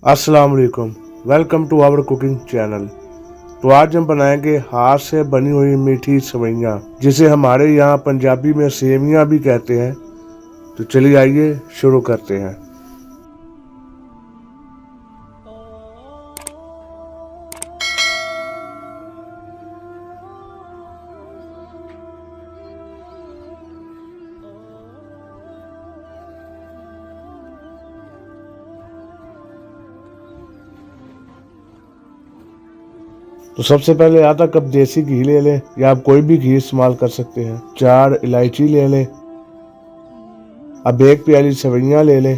अस्सलाम वालेकुम। Welcome to our cooking channel. तो आज हम बनाएंगे हाथ से बनी हुई मीठी सेवइयाँ, जिसे हमारे यहाँ पंजाबी में सेवियाँ भी कहते हैं। तो चलिए आइए शुरू करते हैं। तो सबसे पहले आधा कप देसी घी ले लें, या आप कोई भी घी इस्तेमाल कर सकते हैं। 4 इलायची ले लें। अब 1 प्याली सेवइयाँ ले लें।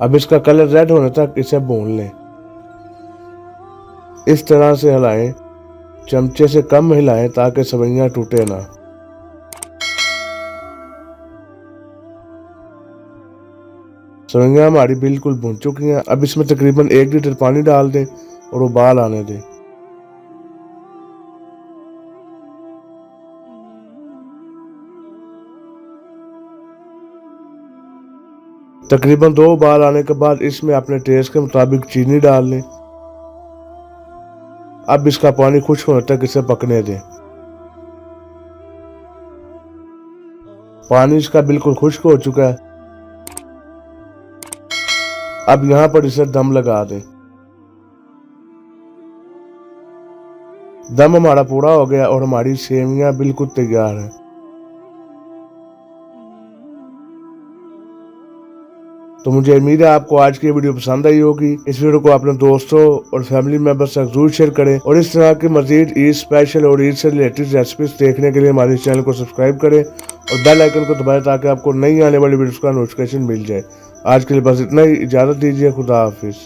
अब इसका कलर रेड होने तक इसे भून लें। इस तरह से हिलाएं, चमचे से कम हिलाएं ताकि सेवइयाँ टूटे ना। सेवइयाँ हमारी बिल्कुल भुन चुकी हैं। अब इसमें तकरीबन 1 लीटर पानी डाल दें और उबाल आने दें। तकरीबन 2 उबाल आने के बाद इसमें अपने टेस्ट के मुताबिक चीनी डाल लें। अब इसका पानी खुश्क होने तक इसे पकने दें। पानी इसका बिल्कुल खुश्क हो चुका है। अब यहाँ पर इसे दम लगा दें। दम हमारा पूरा हो गया और हमारी सेवइयाँ बिल्कुल तैयार है। तो मुझे उम्मीद है आपको आज की वीडियो पसंद आई होगी। इस वीडियो को अपने दोस्तों और फैमिली मेंबर्स तक जरूर शेयर करें, और इस तरह के मजीद ईद स्पेशल और ईद से रिलेटेड रेसिपीज देखने के लिए हमारे चैनल को सब्सक्राइब करें और बेल आइकन को दबाएं ताकि आपको नई आने वाली वीडियोस का नोटिफिकेशन मिल जाए। आज के लिए बस इतना ही। इजाजत दीजिए। खुदा हाफिज।